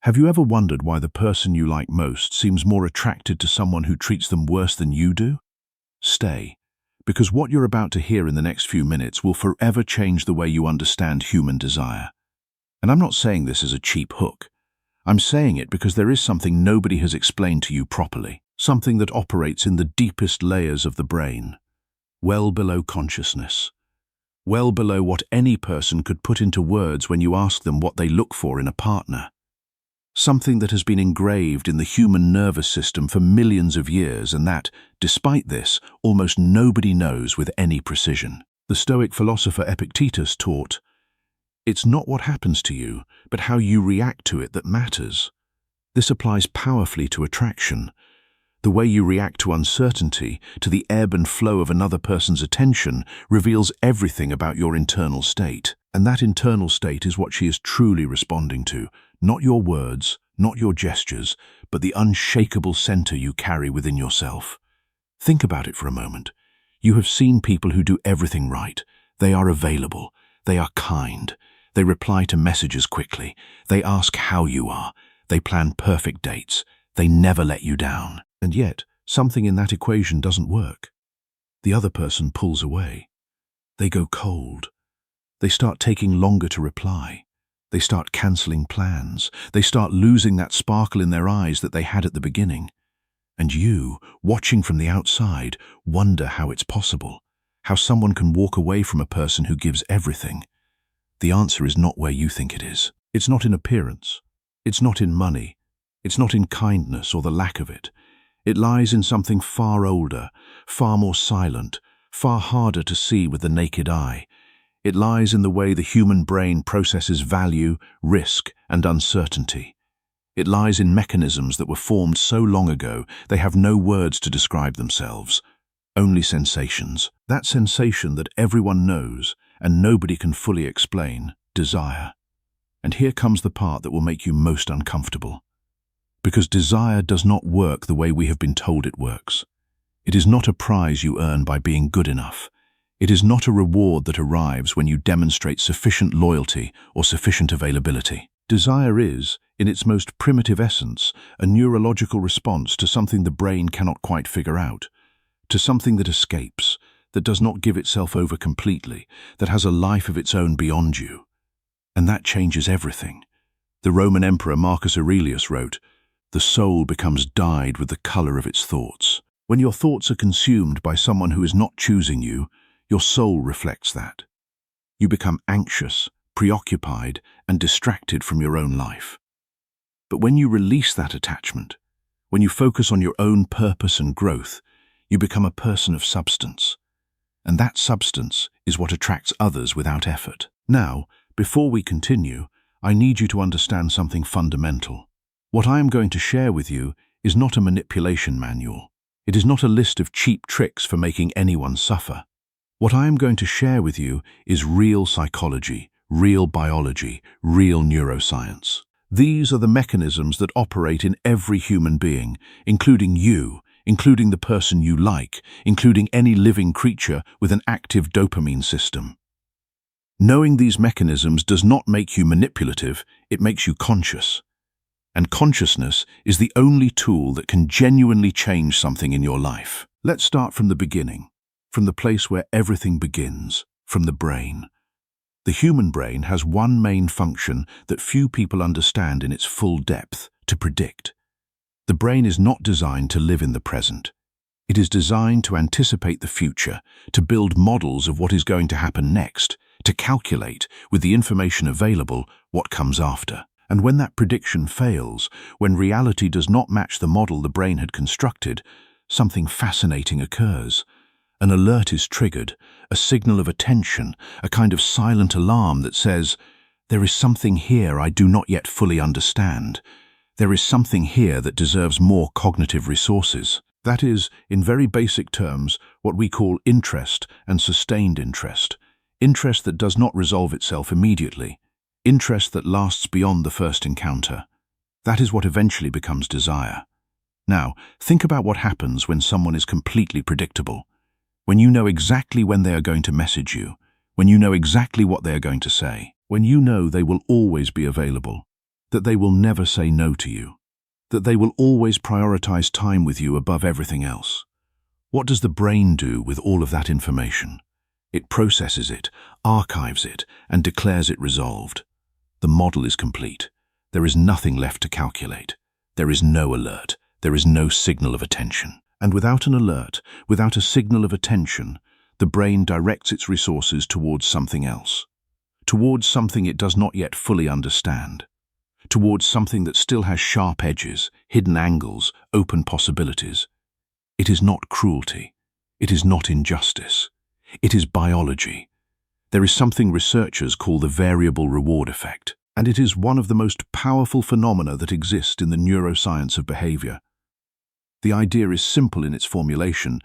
Have you ever wondered why the person you like most seems more attracted to someone who treats them worse than you do? Stay, because what you're about to hear in the next few minutes will forever change the way you understand human desire. And I'm not saying this as a cheap hook. I'm saying it because there is something nobody has explained to you properly, something that operates in the deepest layers of the brain, well below consciousness, well below what any person could put into words when you ask them what they look for in a partner. Something that has been engraved in the human nervous system for millions of years and that, despite this, almost nobody knows with any precision. The Stoic philosopher Epictetus taught, "It's not what happens to you, but how you react to it that matters." This applies powerfully to attraction. The way you react to uncertainty, to the ebb and flow of another person's attention, reveals everything about your internal state. And that internal state is what she is truly responding to, not your words, not your gestures, but the unshakable center you carry within yourself. Think about it for a moment. You have seen people who do everything right. They are available. They are kind. They reply to messages quickly. They ask how you are. They plan perfect dates. They never let you down. And yet, something in that equation doesn't work. The other person pulls away. They go cold. They start taking longer to reply. They start cancelling plans. They start losing that sparkle in their eyes that they had at the beginning. And you, watching from the outside, wonder how it's possible, how someone can walk away from a person who gives everything. The answer is not where you think it is. It's not in appearance. It's not in money. It's not in kindness or the lack of it. It lies in something far older, far more silent, far harder to see with the naked eye. It lies in the way the human brain processes value, risk, and uncertainty. It lies in mechanisms that were formed so long ago they have no words to describe themselves, only sensations. That sensation that everyone knows and nobody can fully explain, desire. And here comes the part that will make you most uncomfortable. Because desire does not work the way we have been told it works. It is not a prize you earn by being good enough. It is not a reward that arrives when you demonstrate sufficient loyalty or sufficient availability. Desire is, in its most primitive essence, a neurological response to something the brain cannot quite figure out, to something that escapes, that does not give itself over completely, that has a life of its own beyond you. And that changes everything. The Roman Emperor Marcus Aurelius wrote, "The soul becomes dyed with the color of its thoughts." When your thoughts are consumed by someone who is not choosing you, your soul reflects that. You become anxious, preoccupied, and distracted from your own life. But when you release that attachment, when you focus on your own purpose and growth, you become a person of substance. And that substance is what attracts others without effort. Now, before we continue, I need you to understand something fundamental. What I am going to share with you is not a manipulation manual. It is not a list of cheap tricks for making anyone suffer. What I am going to share with you is real psychology, real biology, real neuroscience. These are the mechanisms that operate in every human being, including you, including the person you like, including any living creature with an active dopamine system. Knowing these mechanisms does not make you manipulative, it makes you conscious. And consciousness is the only tool that can genuinely change something in your life. Let's start from the beginning, from the place where everything begins, from the brain. The human brain has one main function that few people understand in its full depth: to predict. The brain is not designed to live in the present. It is designed to anticipate the future, to build models of what is going to happen next, to calculate, with the information available, what comes after. And when that prediction fails, when reality does not match the model the brain had constructed, something fascinating occurs. An alert is triggered, a signal of attention, a kind of silent alarm that says, "There is something here I do not yet fully understand. There is something here that deserves more cognitive resources." That is, in very basic terms, what we call interest and sustained interest. Interest that does not resolve itself immediately. Interest that lasts beyond the first encounter. That is what eventually becomes desire. Now, think about what happens when someone is completely predictable. When you know exactly when they are going to message you, when you know exactly what they are going to say, when you know they will always be available. that they will never say no to you, that they will always prioritize time with you above everything else. What does the brain do with all of that information? It processes it, archives it, and declares it resolved. The model is complete. There is nothing left to calculate. There is no alert. There is no signal of attention. And without an alert, without a signal of attention, the brain directs its resources towards something else, towards something it does not yet fully understand, towards something that still has sharp edges, hidden angles, open possibilities. It is not cruelty. It is not injustice. It is biology. There is something researchers call the variable reward effect, and it is one of the most powerful phenomena that exist in the neuroscience of behavior. The idea is simple in its formulation,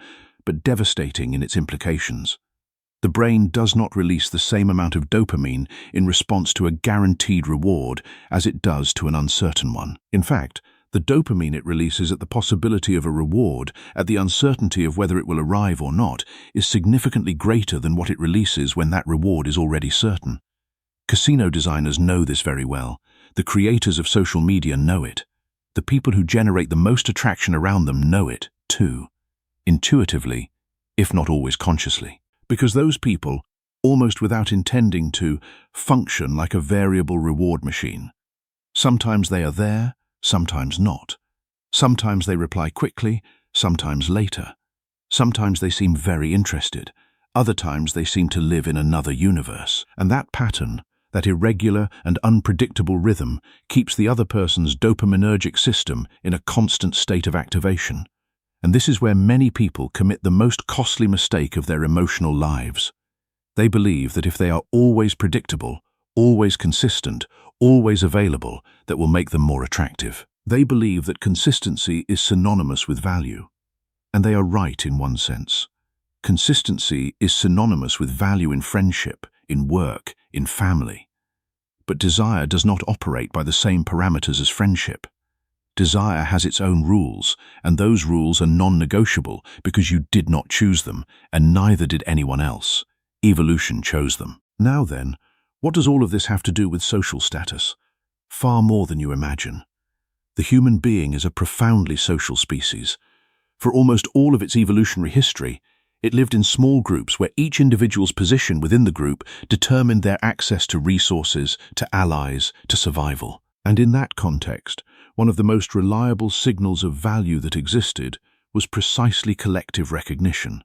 but devastating in its implications. The brain does not release the same amount of dopamine in response to a guaranteed reward as it does to an uncertain one. In fact, the dopamine it releases at the possibility of a reward, at the uncertainty of whether it will arrive or not, is significantly greater than what it releases when that reward is already certain. Casino designers know this very well. The creators of social media know it. The people who generate the most attraction around them know it, too. Intuitively, if not always consciously. Because those people, almost without intending to, function like a variable reward machine. Sometimes they are there, sometimes not. Sometimes they reply quickly, sometimes later. Sometimes they seem very interested. Other times they seem to live in another universe. And that pattern, that irregular and unpredictable rhythm, keeps the other person's dopaminergic system in a constant state of activation. And this is where many people commit the most costly mistake of their emotional lives. They believe that if they are always predictable, always consistent, always available, that will make them more attractive. They believe that consistency is synonymous with value. And they are right in one sense. Consistency is synonymous with value in friendship, in work, in family. But desire does not operate by the same parameters as friendship. Desire has its own rules, and those rules are non-negotiable because you did not choose them, and neither did anyone else. Evolution chose them. Now then, what does all of this have to do with social status? Far more than you imagine. The human being is a profoundly social species. For almost all of its evolutionary history, it lived in small groups where each individual's position within the group determined their access to resources, to allies, to survival. And in that context, one of the most reliable signals of value that existed was precisely collective recognition.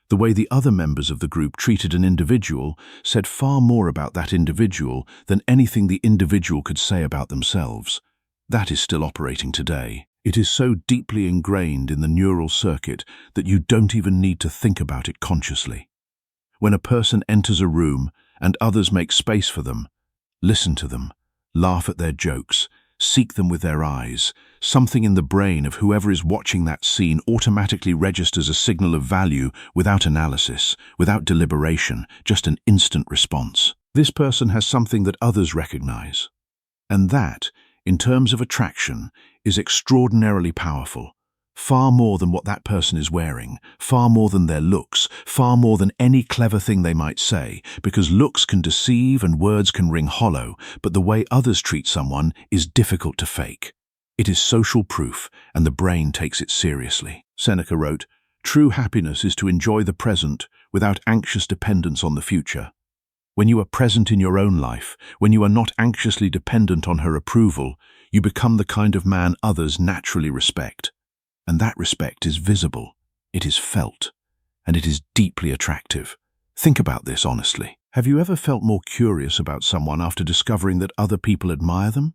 The way the other members of the group treated an individual said far more about that individual than anything the individual could say about themselves. That is still operating today. It is so deeply ingrained in the neural circuit that you don't even need to think about it consciously. When a person enters a room and others make space for them, listen to them, laugh at their jokes, seek them with their eyes, something in the brain of whoever is watching that scene automatically registers a signal of value without analysis, without deliberation, just an instant response. This person has something that others recognize. And that, in terms of attraction, is extraordinarily powerful. Far more than what that person is wearing, far more than their looks, far more than any clever thing they might say, because looks can deceive and words can ring hollow, but the way others treat someone is difficult to fake. It is social proof, and the brain takes it seriously. Seneca wrote, "True happiness is to enjoy the present without anxious dependence on the future." When you are present in your own life, when you are not anxiously dependent on her approval, you become the kind of man others naturally respect. And that respect is visible, it is felt, and it is deeply attractive. Think about this honestly. Have you ever felt more curious about someone after discovering that other people admire them?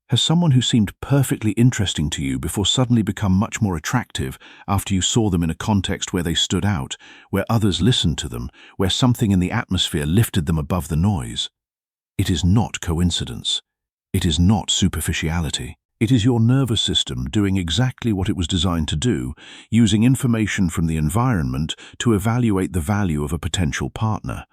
Has someone who seemed perfectly interesting to you before suddenly become much more attractive after you saw them in a context where they stood out, where others listened to them, where something in the atmosphere lifted them above the noise? It is not coincidence. It is not superficiality. It is your nervous system doing exactly what it was designed to do, using information from the environment to evaluate the value of a potential partner.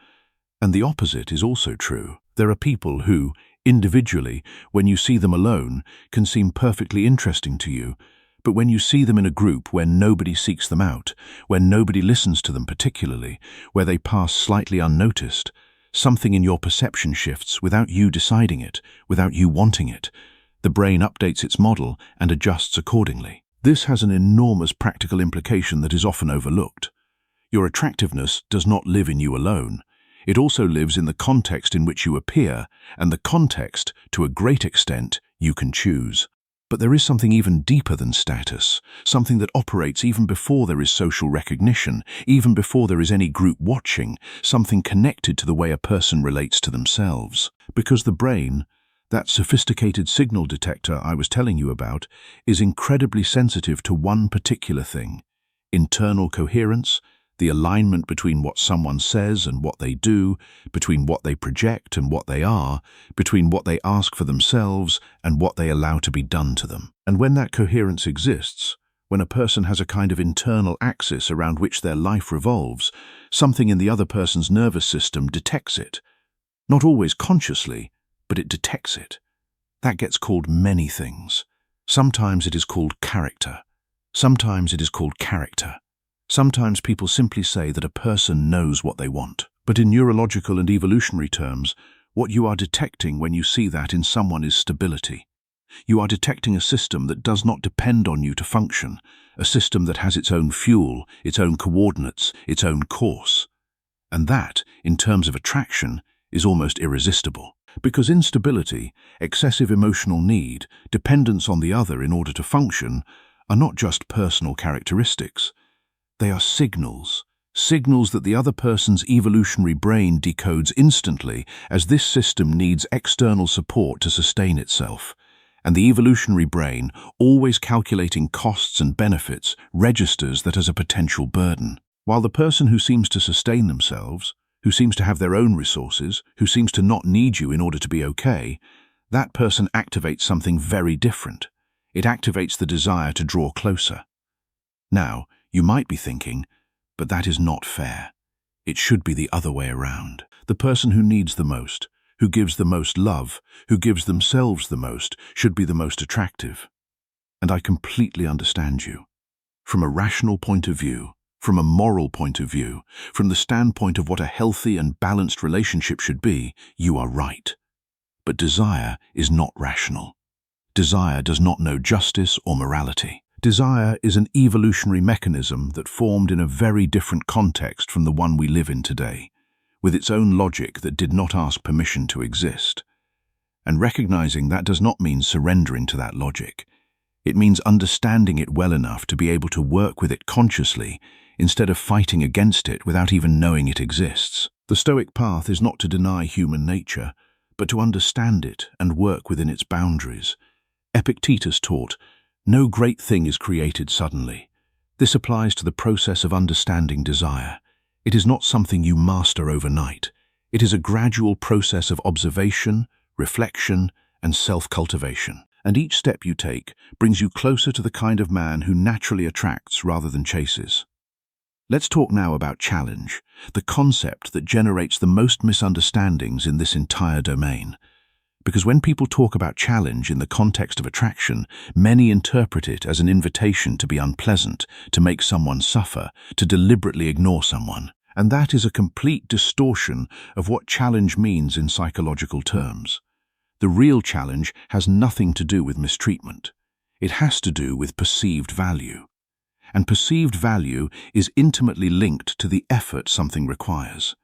And the opposite is also true. There are people who, individually, when you see them alone, can seem perfectly interesting to you, but when you see them in a group where nobody seeks them out, where nobody listens to them particularly, where they pass slightly unnoticed, Something in your perception shifts without you deciding it, without you wanting it. The brain updates its model and adjusts accordingly. This has an enormous practical implication that is often overlooked. Your attractiveness does not live in you alone. It also lives in the context in which you appear, and the context, to a great extent, you can choose. But there is something even deeper than status, something that operates even before there is social recognition, even before there is any group watching, something connected to the way a person relates to themselves. Because the brain, that sophisticated signal detector I was telling you about, is incredibly sensitive to one particular thing: internal coherence, the alignment between what someone says and what they do, between what they project and what they are, between what they ask for themselves and what they allow to be done to them. And when that coherence exists, when a person has a kind of internal axis around which their life revolves, something in the other person's nervous system detects it. Not always consciously, but it detects it. That gets called many things. Sometimes it is called character. Sometimes it is called character. Sometimes people simply say that a person knows what they want. But in neurological and evolutionary terms, what you are detecting when you see that in someone is stability. You are detecting a system that does not depend on you to function, a system that has its own fuel, its own coordinates, its own course. And that, in terms of attraction, is almost irresistible. Because instability, excessive emotional need, dependence on the other in order to function, are not just personal characteristics. They are signals that the other person's evolutionary brain decodes instantly, as this system needs external support to sustain itself. And the evolutionary brain, always calculating costs and benefits, registers that as a potential burden. While the person who seems to sustain themselves, who seems to have their own resources, who seems to not need you in order to be okay, that person activates something very different. It activates the desire to draw closer. Now, you might be thinking, but that is not fair. It should be the other way around. The person who needs the most, who gives the most love, who gives themselves the most, should be the most attractive. And I completely understand you. From a rational point of view, from a moral point of view, from the standpoint of what a healthy and balanced relationship should be, you are right. But desire is not rational. Desire does not know justice or morality. Desire is an evolutionary mechanism that formed in a very different context from the one we live in today, with its own logic that did not ask permission to exist. And recognizing that does not mean surrendering to that logic. It means understanding it well enough to be able to work with it consciously, instead of fighting against it without even knowing it exists. The Stoic path is not to deny human nature, but to understand it and work within its boundaries. Epictetus taught, "No great thing is created suddenly." This applies to the process of understanding desire. It is not something you master overnight. It is a gradual process of observation, reflection, and self-cultivation. And each step you take brings you closer to the kind of man who naturally attracts rather than chases. Let's talk now about challenge, the concept that generates the most misunderstandings in this entire domain. Because when people talk about challenge in the context of attraction, many interpret it as an invitation to be unpleasant, to make someone suffer, to deliberately ignore someone. And that is a complete distortion of what challenge means in psychological terms. The real challenge has nothing to do with mistreatment. It has to do with perceived value. And perceived value is intimately linked to the effort something requires.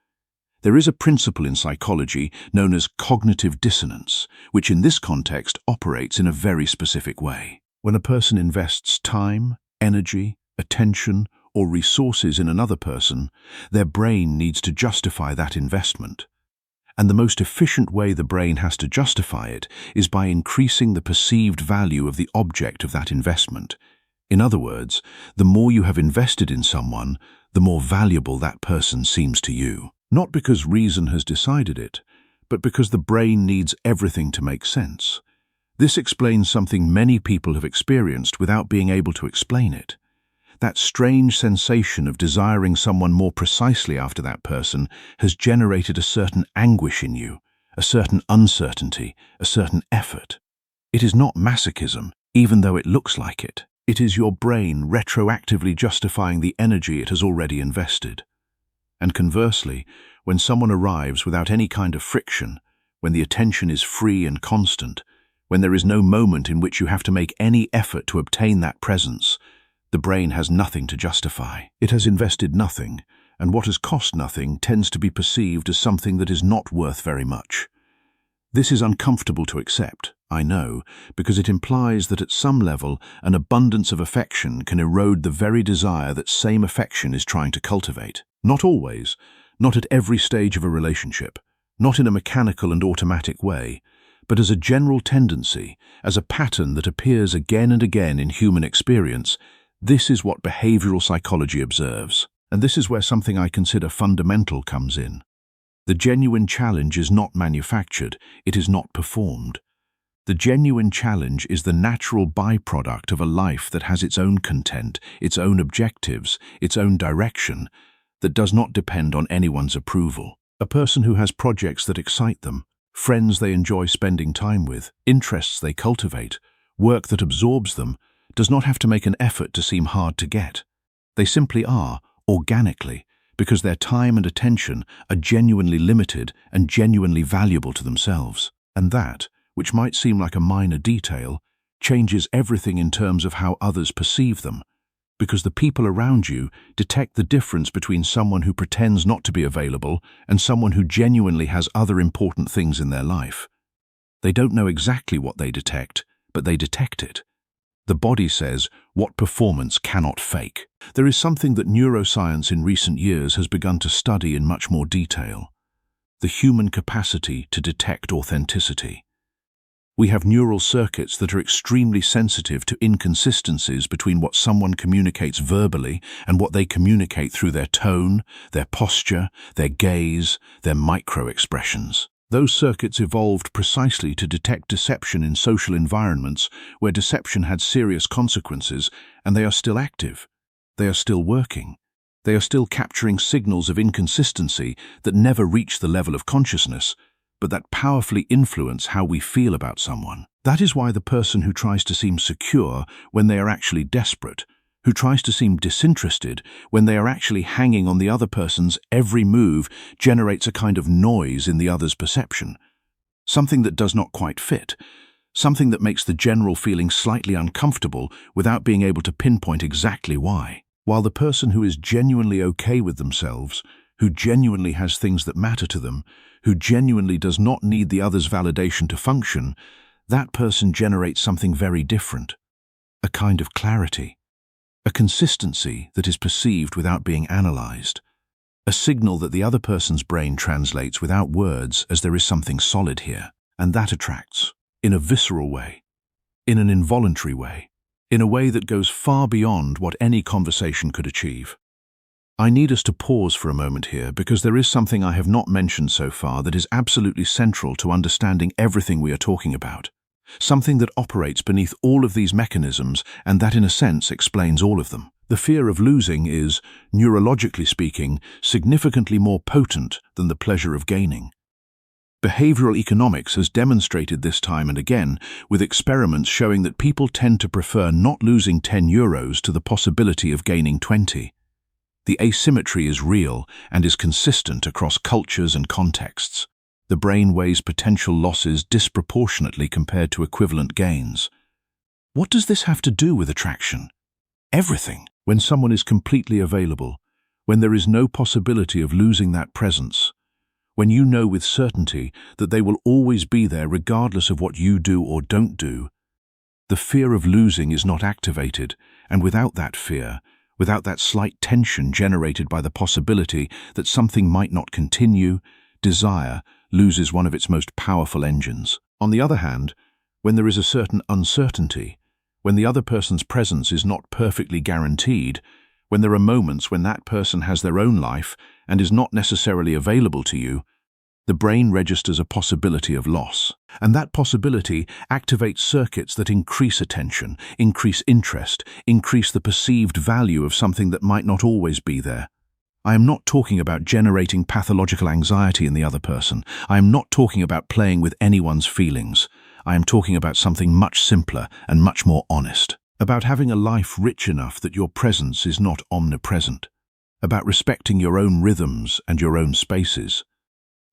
There is a principle in psychology known as cognitive dissonance, which in this context operates in a very specific way. When a person invests time, energy, attention, or resources in another person, their brain needs to justify that investment. And the most efficient way the brain has to justify it is by increasing the perceived value of the object of that investment. In other words, the more you have invested in someone, the more valuable that person seems to you. Not because reason has decided it, but because the brain needs everything to make sense. This explains something many people have experienced without being able to explain it. That strange sensation of desiring someone more precisely after that person has generated a certain anguish in you, a certain uncertainty, a certain effort. It is not masochism, even though it looks like it. It is your brain retroactively justifying the energy it has already invested. And conversely, when someone arrives without any kind of friction, when the attention is free and constant, when there is no moment in which you have to make any effort to obtain that presence, the brain has nothing to justify. It has invested nothing, and what has cost nothing tends to be perceived as something that is not worth very much. This is uncomfortable to accept, I know, because it implies that at some level an abundance of affection can erode the very desire that same affection is trying to cultivate. Not always, not at every stage of a relationship, not in a mechanical and automatic way, but as a general tendency, as a pattern that appears again and again in human experience. This is what behavioral psychology observes, and this is where something I consider fundamental comes in. The genuine challenge is not manufactured, it is not performed. The genuine challenge is the natural byproduct of a life that has its own content, its own objectives, its own direction, that does not depend on anyone's approval. A person who has projects that excite them, friends they enjoy spending time with, interests they cultivate, work that absorbs them, does not have to make an effort to seem hard to get. They simply are, organically, because their time and attention are genuinely limited and genuinely valuable to themselves. And that, which might seem like a minor detail, changes everything in terms of how others perceive them, because the people around you detect the difference between someone who pretends not to be available and someone who genuinely has other important things in their life. They don't know exactly what they detect, but they detect it. The body says, what performance cannot fake? There is something that neuroscience in recent years has begun to study in much more detail: the human capacity to detect authenticity. We have neural circuits that are extremely sensitive to inconsistencies between what someone communicates verbally and what they communicate through their tone, their posture, their gaze, their micro-expressions. Those circuits evolved precisely to detect deception in social environments where deception had serious consequences, and they are still active. They are still working. They are still capturing signals of inconsistency that never reach the level of consciousness, but that powerfully influence how we feel about someone. That is why the person who tries to seem secure when they are actually desperate, who tries to seem disinterested when they are actually hanging on the other person's every move, generates a kind of noise in the other's perception. Something that does not quite fit. Something that makes the general feeling slightly uncomfortable without being able to pinpoint exactly why. While the person who is genuinely okay with themselves, who genuinely has things that matter to them, who genuinely does not need the other's validation to function, that person generates something very different. A kind of clarity. A consistency that is perceived without being analyzed. A signal that the other person's brain translates without words as there is something solid here. And that attracts, in a visceral way, in an involuntary way, in a way that goes far beyond what any conversation could achieve. I need us to pause for a moment here because there is something I have not mentioned so far that is absolutely central to understanding everything we are talking about. Something that operates beneath all of these mechanisms and that in a sense explains all of them. The fear of losing is, neurologically speaking, significantly more potent than the pleasure of gaining. Behavioral economics has demonstrated this time and again, with experiments showing that people tend to prefer not losing €10 to the possibility of gaining 20. The asymmetry is real and is consistent across cultures and contexts. The brain weighs potential losses disproportionately compared to equivalent gains. What does this have to do with attraction? Everything. When someone is completely available, when there is no possibility of losing that presence, when you know with certainty that they will always be there regardless of what you do or don't do, the fear of losing is not activated, and without that fear, without that slight tension generated by the possibility that something might not continue, desire loses one of its most powerful engines. On the other hand, when there is a certain uncertainty, when the other person's presence is not perfectly guaranteed, when there are moments when that person has their own life and is not necessarily available to you, the brain registers a possibility of loss. And that possibility activates circuits that increase attention, increase interest, increase the perceived value of something that might not always be there. I am not talking about generating pathological anxiety in the other person. I am not talking about playing with anyone's feelings. I am talking about something much simpler and much more honest. About having a life rich enough that your presence is not omnipresent. about respecting your own rhythms and your own spaces,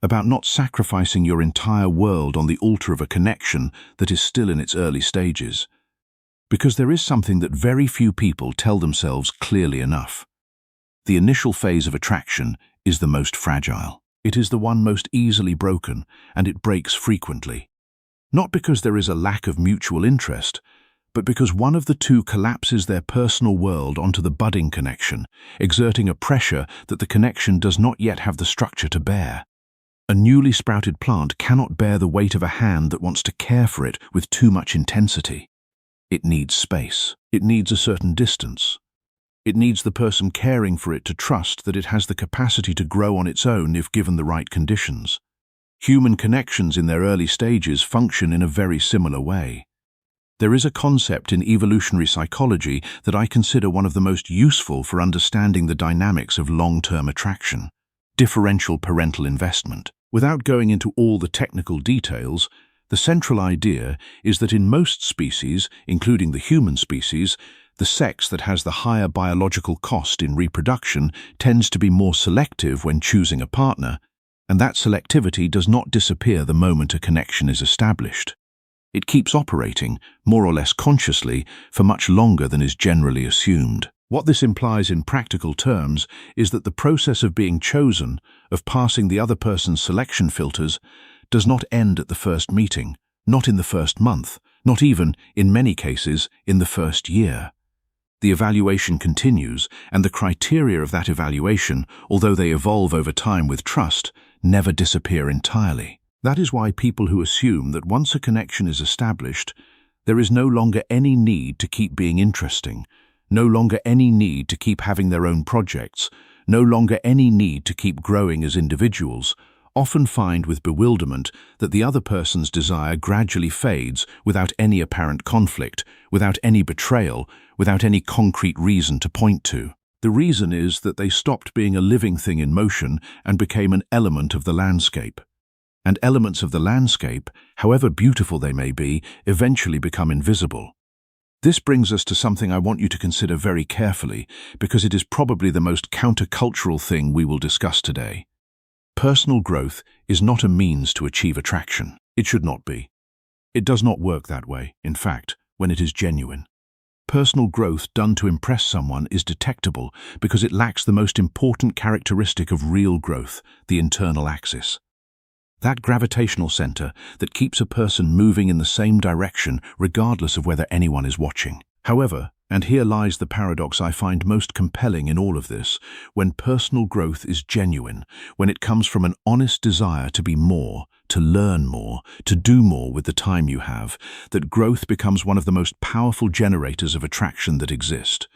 about not sacrificing your entire world on the altar of a connection that is still in its early stages. Because there is something that very few people tell themselves clearly enough. The initial phase of attraction is the most fragile. It is the one most easily broken, and it breaks frequently. Not because there is a lack of mutual interest, but because one of the two collapses their personal world onto the budding connection, exerting a pressure that the connection does not yet have the structure to bear. A newly sprouted plant cannot bear the weight of a hand that wants to care for it with too much intensity. It needs space. It needs a certain distance. It needs the person caring for it to trust that it has the capacity to grow on its own if given the right conditions. Human connections in their early stages function in a very similar way. There is a concept in evolutionary psychology that I consider one of the most useful for understanding the dynamics of long-term attraction: differential parental investment. Without going into all the technical details, the central idea is that in most species, including the human species, the sex that has the higher biological cost in reproduction tends to be more selective when choosing a partner, and that selectivity does not disappear the moment a connection is established. It keeps operating, more or less consciously, for much longer than is generally assumed. What this implies in practical terms is that the process of being chosen, of passing the other person's selection filters, does not end at the first meeting, not in the first month, not even, in many cases, in the first year. The evaluation continues, and the criteria of that evaluation, although they evolve over time with trust, never disappear entirely. That is why people who assume that once a connection is established, there is no longer any need to keep being interesting, no longer any need to keep having their own projects, no longer any need to keep growing as individuals, often find with bewilderment that the other person's desire gradually fades without any apparent conflict, without any betrayal, without any concrete reason to point to. The reason is that they stopped being a living thing in motion and became an element of the landscape. And elements of the landscape, however beautiful they may be, eventually become invisible. This brings us to something I want you to consider very carefully, because it is probably the most countercultural thing we will discuss today. Personal growth is not a means to achieve attraction. It should not be. It does not work that way, in fact, when it is genuine. Personal growth done to impress someone is detectable because it lacks the most important characteristic of real growth, the internal axis. That gravitational center that keeps a person moving in the same direction regardless of whether anyone is watching. However, and here lies the paradox I find most compelling in all of this, when personal growth is genuine, when it comes from an honest desire to be more, to learn more, to do more with the time you have, that growth becomes one of the most powerful generators of attraction that exist.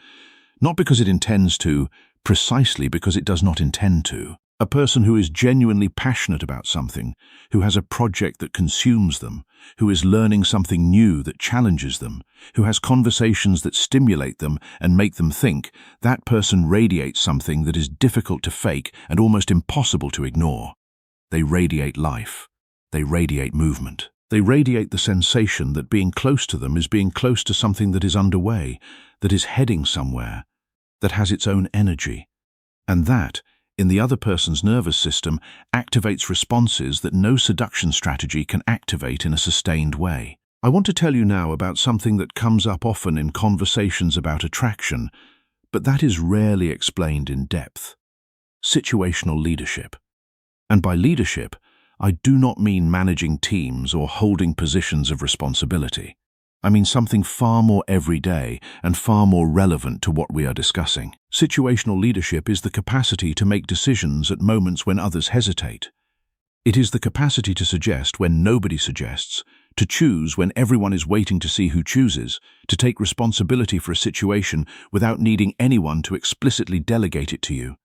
Not because it intends to, precisely because it does not intend to. A person who is genuinely passionate about something, who has a project that consumes them, who is learning something new that challenges them, who has conversations that stimulate them and make them think, that person radiates something that is difficult to fake and almost impossible to ignore. They radiate life. They radiate movement. They radiate the sensation that being close to them is being close to something that is underway, that is heading somewhere, that has its own energy. And that, in the other person's nervous system, activates responses that no seduction strategy can activate in a sustained way. I want to tell you now about something that comes up often in conversations about attraction, but that is rarely explained in depth. Situational leadership. And by leadership, I do not mean managing teams or holding positions of responsibility. I mean something far more everyday and far more relevant to what we are discussing. Situational leadership is the capacity to make decisions at moments when others hesitate. It is the capacity to suggest when nobody suggests, to choose when everyone is waiting to see who chooses, to take responsibility for a situation without needing anyone to explicitly delegate it to you.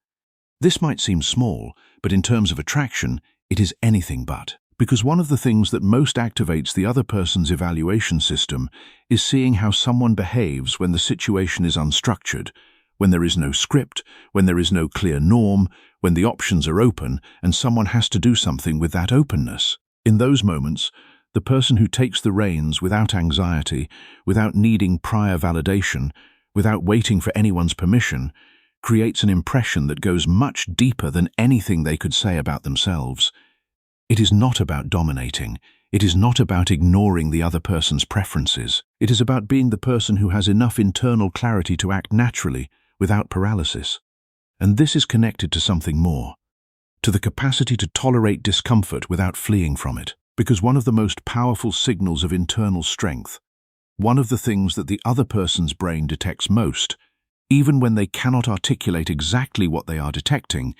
This might seem small, but in terms of attraction, it is anything but. Because one of the things that most activates the other person's evaluation system is seeing how someone behaves when the situation is unstructured, when there is no script, when there is no clear norm, when the options are open and someone has to do something with that openness. In those moments, the person who takes the reins without anxiety, without needing prior validation, without waiting for anyone's permission, creates an impression that goes much deeper than anything they could say about themselves. It is not about dominating. It is not about ignoring the other person's preferences. It is about being the person who has enough internal clarity to act naturally, without paralysis. And this is connected to something more, to the capacity to tolerate discomfort without fleeing from it. Because one of the most powerful signals of internal strength, one of the things that the other person's brain detects most, even when they cannot articulate exactly what they are detecting,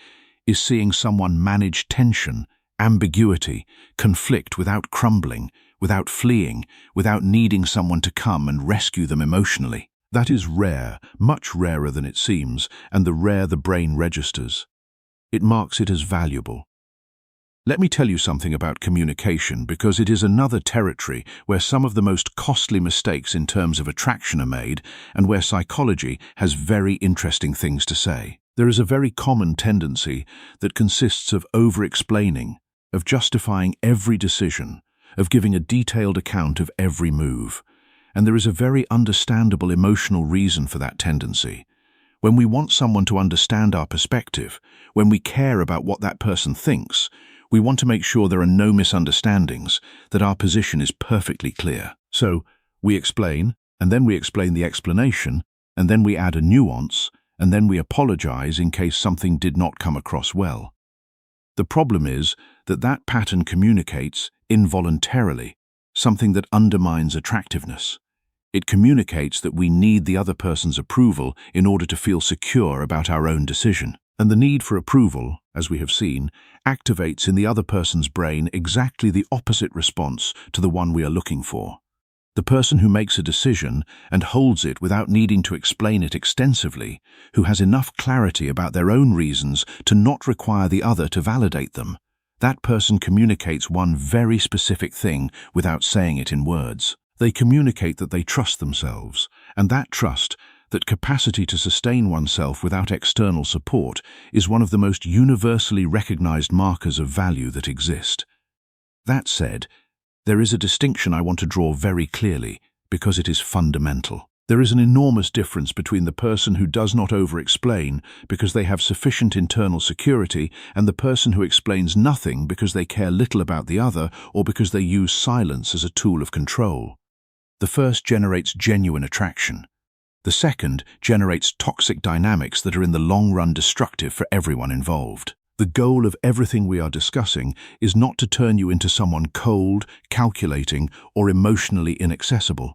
is seeing someone manage tension, ambiguity, conflict without crumbling, without fleeing, without needing someone to come and rescue them emotionally. That is rare, much rarer than it seems, and the rare the brain registers. It marks it as valuable. Let me tell you something about communication, because it is another territory where some of the most costly mistakes in terms of attraction are made, and where psychology has very interesting things to say. There is a very common tendency that consists of over-explaining, of justifying every decision, of giving a detailed account of every move. And there is a very understandable emotional reason for that tendency. When we want someone to understand our perspective, when we care about what that person thinks, we want to make sure there are no misunderstandings, that our position is perfectly clear. So, we explain, and then we explain the explanation, and then we add a nuance, and then we apologize in case something did not come across well. The problem is that that pattern communicates, involuntarily, something that undermines attractiveness. It communicates that we need the other person's approval in order to feel secure about our own decision. And the need for approval, as we have seen, activates in the other person's brain exactly the opposite response to the one we are looking for. The person who makes a decision and holds it without needing to explain it extensively, who has enough clarity about their own reasons to not require the other to validate them, that person communicates one very specific thing without saying it in words. They communicate that they trust themselves, and that trust, that capacity to sustain oneself without external support, is one of the most universally recognized markers of value that exist. That said, there is a distinction I want to draw very clearly, because it is fundamental. There is an enormous difference between the person who does not over-explain because they have sufficient internal security and the person who explains nothing because they care little about the other or because they use silence as a tool of control. The first generates genuine attraction. The second generates toxic dynamics that are in the long run destructive for everyone involved. The goal of everything we are discussing is not to turn you into someone cold, calculating, or emotionally inaccessible.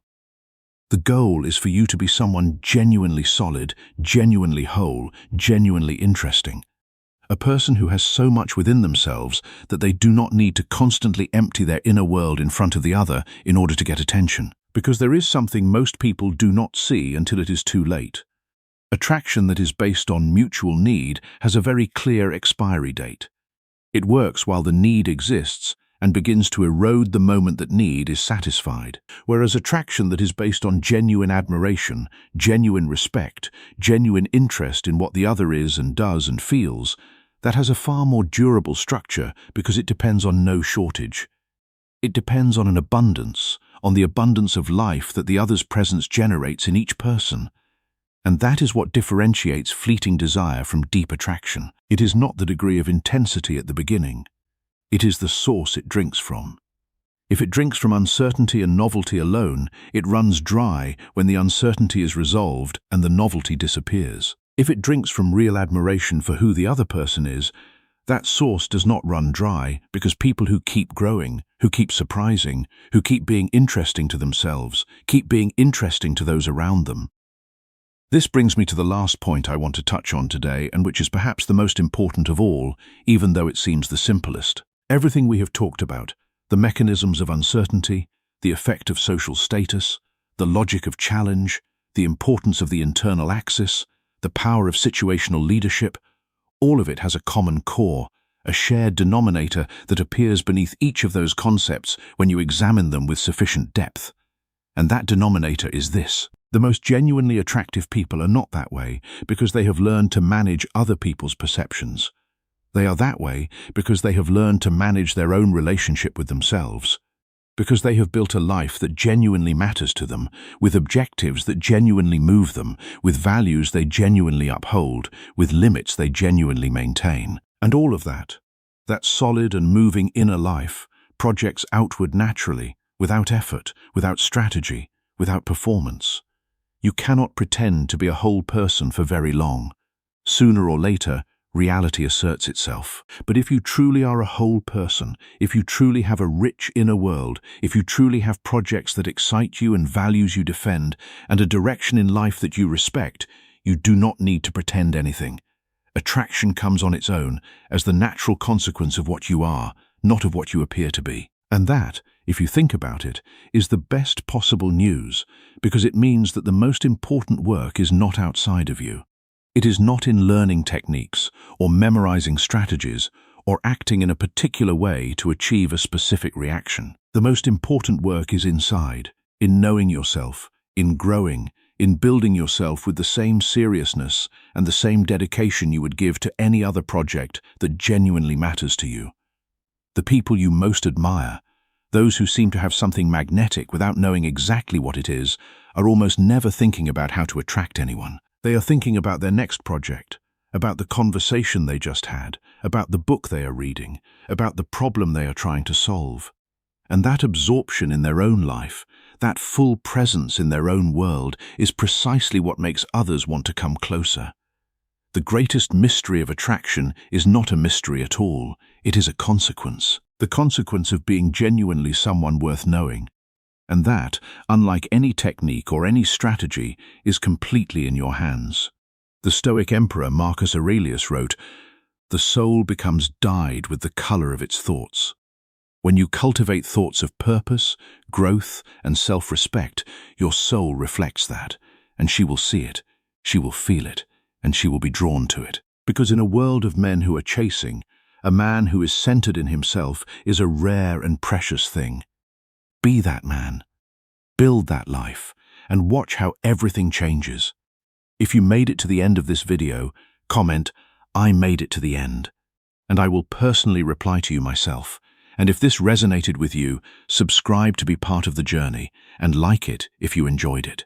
The goal is for you to be someone genuinely solid, genuinely whole, genuinely interesting. A person who has so much within themselves that they do not need to constantly empty their inner world in front of the other in order to get attention. Because there is something most people do not see until it is too late. Attraction that is based on mutual need has a very clear expiry date. It works while the need exists and begins to erode the moment that need is satisfied. Whereas attraction that is based on genuine admiration, genuine respect, genuine interest in what the other is and does and feels, that has a far more durable structure because it depends on no shortage. It depends on an abundance, on the abundance of life that the other's presence generates in each person. And that is what differentiates fleeting desire from deep attraction. It is not the degree of intensity at the beginning. It is the source it drinks from. If it drinks from uncertainty and novelty alone, it runs dry when the uncertainty is resolved and the novelty disappears. If it drinks from real admiration for who the other person is, that source does not run dry because people who keep growing, who keep surprising, who keep being interesting to themselves, keep being interesting to those around them. This brings me to the last point I want to touch on today, and which is perhaps the most important of all, even though it seems the simplest. Everything we have talked about, the mechanisms of uncertainty, the effect of social status, the logic of challenge, the importance of the internal axis, the power of situational leadership, all of it has a common core, a shared denominator that appears beneath each of those concepts when you examine them with sufficient depth. And that denominator is this. The most genuinely attractive people are not that way because they have learned to manage other people's perceptions. They are that way because they have learned to manage their own relationship with themselves. because they have built a life that genuinely matters to them, with objectives that genuinely move them, with values they genuinely uphold, with limits they genuinely maintain. And all of that solid and moving inner life, projects outward naturally, without effort, without strategy, without performance. You cannot pretend to be a whole person for very long. Sooner or later, reality asserts itself. But if you truly are a whole person, if you truly have a rich inner world, if you truly have projects that excite you and values you defend, and a direction in life that you respect, you do not need to pretend anything. Attraction comes on its own as the natural consequence of what you are, not of what you appear to be. And that, if you think about it, is the best possible news, because it means that the most important work is not outside of you. It is not in learning techniques, or memorizing strategies, or acting in a particular way to achieve a specific reaction. The most important work is inside, in knowing yourself, in growing, in building yourself with the same seriousness and the same dedication you would give to any other project that genuinely matters to you. The people you most admire, those who seem to have something magnetic without knowing exactly what it is, are almost never thinking about how to attract anyone. They are thinking about their next project, about the conversation they just had, about the book they are reading, about the problem they are trying to solve. And that absorption in their own life, that full presence in their own world, is precisely what makes others want to come closer. The greatest mystery of attraction is not a mystery at all. It is a consequence. The consequence of being genuinely someone worth knowing. And that, unlike any technique or any strategy, is completely in your hands. The Stoic emperor Marcus Aurelius wrote, "The soul becomes dyed with the color of its thoughts." When you cultivate thoughts of purpose, growth, and self-respect, your soul reflects that, and she will see it, she will feel it, and she will be drawn to it. Because in a world of men who are chasing, a man who is centered in himself is a rare and precious thing. Be that man. Build that life, and watch how everything changes. If you made it to the end of this video, comment, "I made it to the end," and I will personally reply to you myself. And if this resonated with you, subscribe to be part of the journey, and like it if you enjoyed it.